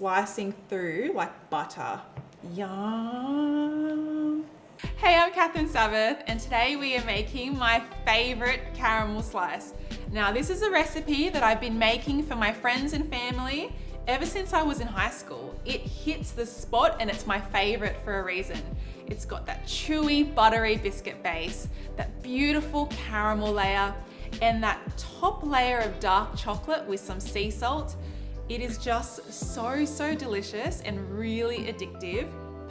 slicing through like butter. Yum. Hey, I'm Katherine Sabbath, and today we are making my favorite caramel slice. Now, this is a recipe that I've been making for my friends and family ever since I was in high school. It hits the spot and it's my favorite for a reason. It's got that chewy, buttery biscuit base, that beautiful caramel layer, and that top layer of dark chocolate with some sea salt. It is just so delicious and really addictive.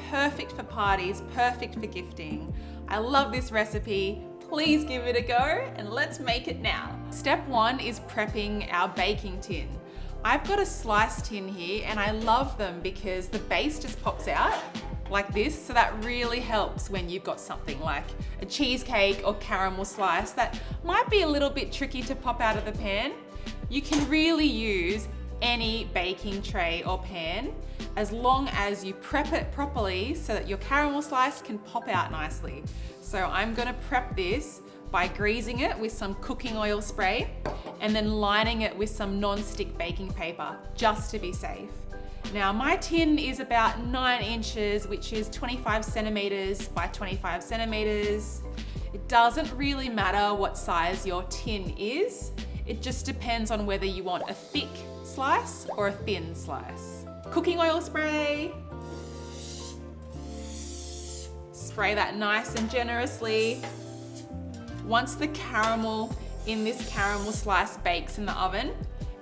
Perfect for parties, perfect for gifting. I love this recipe. Please give it a go and let's make it now. Step one is prepping our baking tin. I've got a slice tin here and I love them because the base just pops out like this, so that really helps when you've got something like a cheesecake or caramel slice that might be a little bit tricky to pop out of the pan. You can really use any baking tray or pan as long as you prep it properly so that your caramel slice can pop out nicely. So I'm gonna prep this by greasing it with some cooking oil spray and then lining it with some non-stick baking paper just to be safe. Now my tin is about 9 inches, which is 25 centimeters by 25 centimeters. It doesn't really matter what size your tin is. It just depends on whether you want a thick slice or a thin slice. Cooking oil spray. Spray that nice and generously. Once the caramel in this caramel slice bakes in the oven,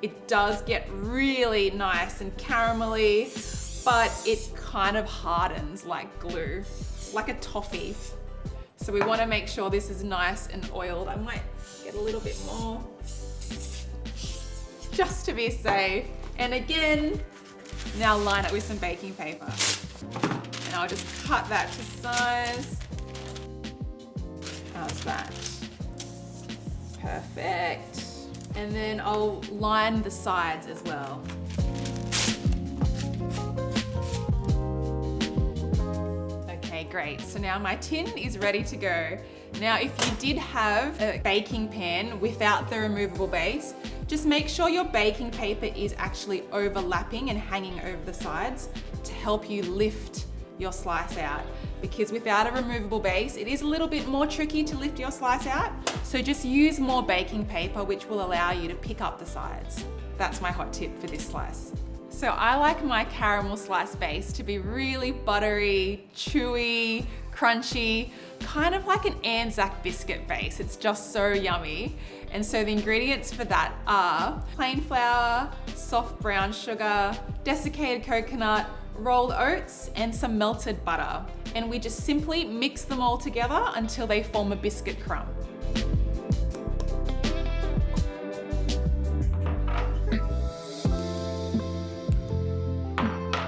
it does get really nice and caramelly, but it kind of hardens like glue, like a toffee. So we want to make sure this is nice and oiled. I might get a little bit more, just to be safe. And again, now line it with some baking paper. And I'll just cut that to size. How's that? Perfect. And then I'll line the sides as well. Okay, great. So now my tin is ready to go. Now, if you did have a baking pan without the removable base, just make sure your baking paper is actually overlapping and hanging over the sides to help you lift your slice out. Because without a removable base, it is a little bit more tricky to lift your slice out. So just use more baking paper, which will allow you to pick up the sides. That's my hot tip for this slice. So I like my caramel slice base to be really buttery, chewy, crunchy, kind of like an Anzac biscuit base. It's just so yummy. And so the ingredients for that are plain flour, soft brown sugar, desiccated coconut, rolled oats, and some melted butter. And we just simply mix them all together until they form a biscuit crumb.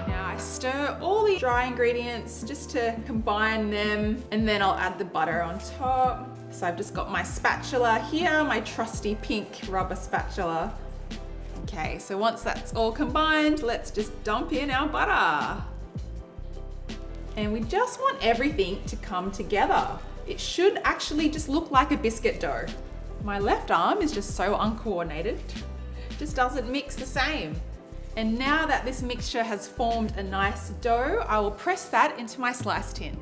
Now I stir all the dry ingredients just to combine them, and then I'll add the butter on top. So I've just got my spatula here, my trusty pink rubber spatula. Okay, so once that's all combined, let's just dump in our butter. And we just want everything to come together. It should actually just look like a biscuit dough. My left arm is just so uncoordinated, just doesn't mix the same. And now that this mixture has formed a nice dough, I will press that into my slice tin.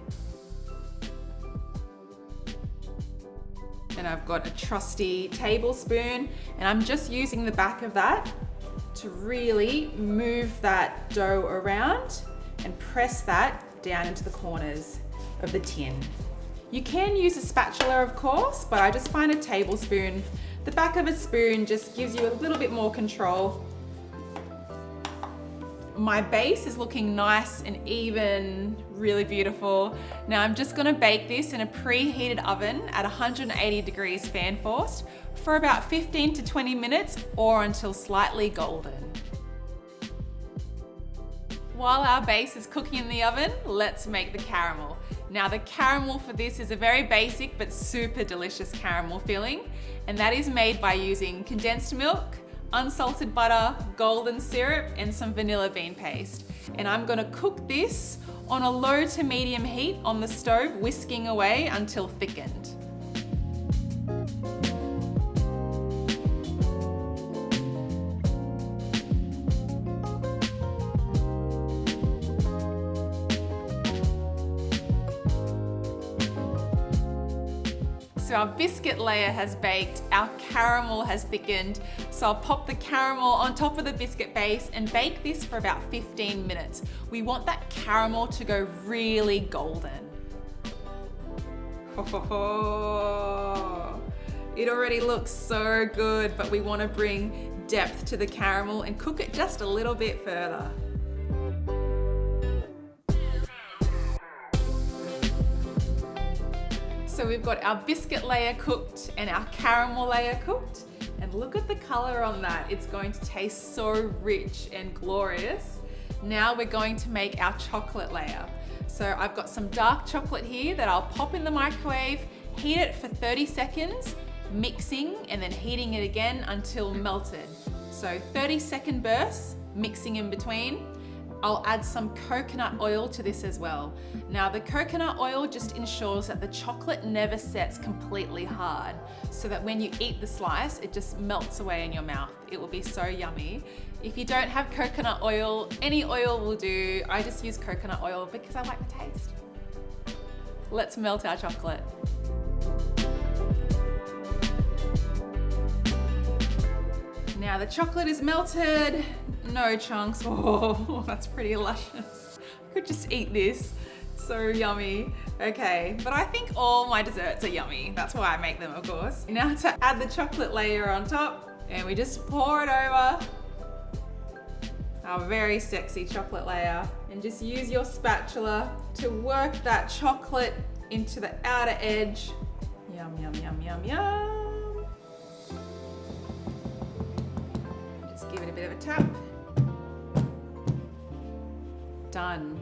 And I've got a trusty tablespoon, and I'm just using the back of that to really move that dough around and press that down into the corners of the tin. You can use a spatula, of course, but I just find a tablespoon. The back of a spoon just gives you a little bit more control. My base is looking nice and even, really beautiful. Now I'm just gonna bake this in a preheated oven at 180 degrees fan forced for about 15 to 20 minutes or until slightly golden. While our base is cooking in the oven, let's make the caramel. Now the caramel for this is a very basic but super delicious caramel filling, and that is made by using condensed milk, unsalted butter, golden syrup, and some vanilla bean paste. And I'm gonna cook this on a low to medium heat on the stove, whisking away until thickened. So our biscuit layer has baked, our caramel has thickened. So I'll pop the caramel on top of the biscuit base and bake this for about 15 minutes. We want that caramel to go really golden. Oh, it already looks so good, but we want to bring depth to the caramel and cook it just a little bit further. So we've got our biscuit layer cooked and our caramel layer cooked. And look at the color on that. It's going to taste so rich and glorious. Now we're going to make our chocolate layer. So I've got some dark chocolate here that I'll pop in the microwave, heat it for 30 seconds, mixing and then heating it again until melted. So 30-second bursts, mixing in between. I'll add some coconut oil to this as well. Now the coconut oil just ensures that the chocolate never sets completely hard, so that when you eat the slice, it just melts away in your mouth. It will be so yummy. If you don't have coconut oil, any oil will do. I just use coconut oil because I like the taste. Let's melt our chocolate. Now the chocolate is melted, no chunks. Oh, that's pretty luscious. I could just eat this, so yummy. Okay, but I think all my desserts are yummy. That's why I make them, of course. Now to add the chocolate layer on top, and we just pour it over our very sexy chocolate layer, and just use your spatula to work that chocolate into the outer edge. Yum, yum, yum, yum, yum. Give it a bit of a tap. Done.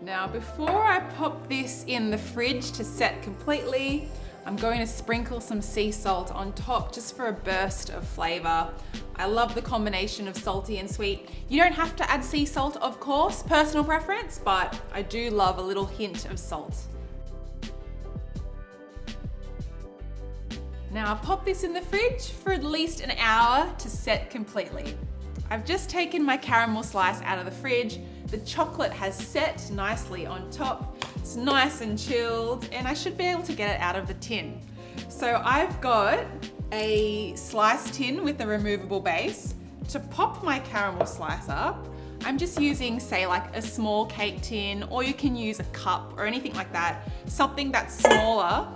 Now before I pop this in the fridge to set completely, I'm going to sprinkle some sea salt on top just for a burst of flavor. I love the combination of salty and sweet. You don't have to add sea salt, of course, personal preference, but I do love a little hint of salt. Now I'll pop this in the fridge for at least an hour to set completely. I've just taken my caramel slice out of the fridge. The chocolate has set nicely on top. It's nice and chilled, and I should be able to get it out of the tin. So I've got a slice tin with a removable base. To pop my caramel slice up, I'm just using, say, like a small cake tin, or you can use a cup or anything like that. Something that's smaller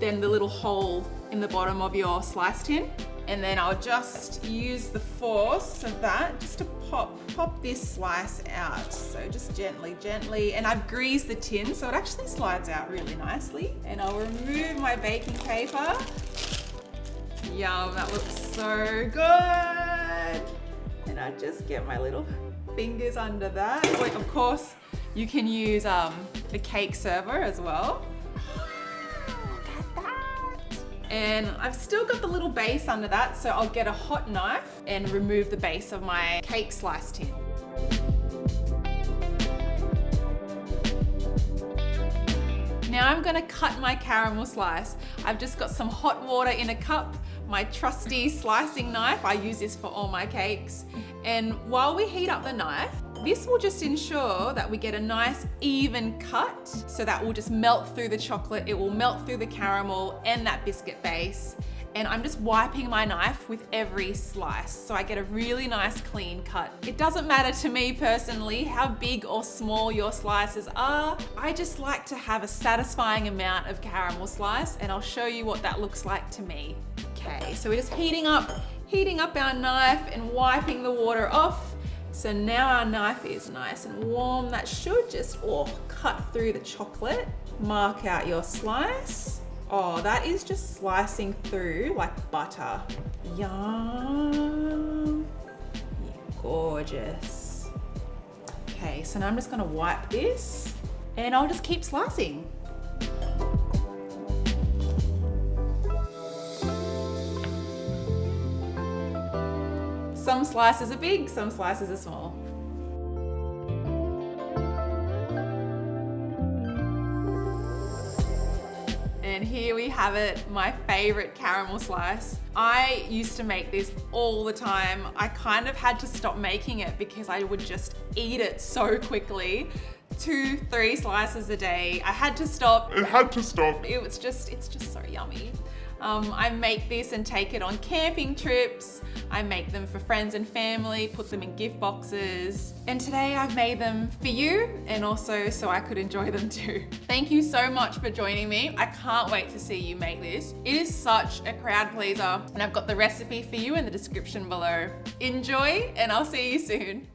than the little hole in the bottom of your slice tin. And then I'll just use the force of that just to pop this slice out. So just gently, gently. And I've greased the tin so it actually slides out really nicely. And I'll remove my baking paper. Yum, that looks so good. And I just get my little fingers under that. Or of course, you can use a cake server as well. And I've still got the little base under that, so I'll get a hot knife and remove the base of my cake slice tin. Now I'm gonna cut my caramel slice. I've just got some hot water in a cup, my trusty slicing knife. I use this for all my cakes. And while we heat up the knife, this will just ensure that we get a nice even cut, so that will just melt through the chocolate, it will melt through the caramel and that biscuit base. And I'm just wiping my knife with every slice, so I get a really nice clean cut. It doesn't matter to me personally how big or small your slices are. I just like to have a satisfying amount of caramel slice, and I'll show you what that looks like to me. Okay, so we're just heating up our knife and wiping the water off. So now our knife is nice and warm. That should just cut through the chocolate. Mark out your slice. Oh, that is just slicing through like butter. Yum. Yeah, gorgeous. Okay, so now I'm just gonna wipe this and I'll just keep slicing. Some slices are big, some slices are small. And here we have it, my favorite caramel slice. I used to make this all the time. I kind of had to stop making it because I would just eat it so quickly. 2-3 slices a day. I had to stop. It's just so yummy. I make this and take it on camping trips. I make them for friends and family, put them in gift boxes. And today I've made them for you and also so I could enjoy them too. Thank you so much for joining me. I can't wait to see you make this. It is such a crowd pleaser and I've got the recipe for you in the description below. Enjoy and I'll see you soon.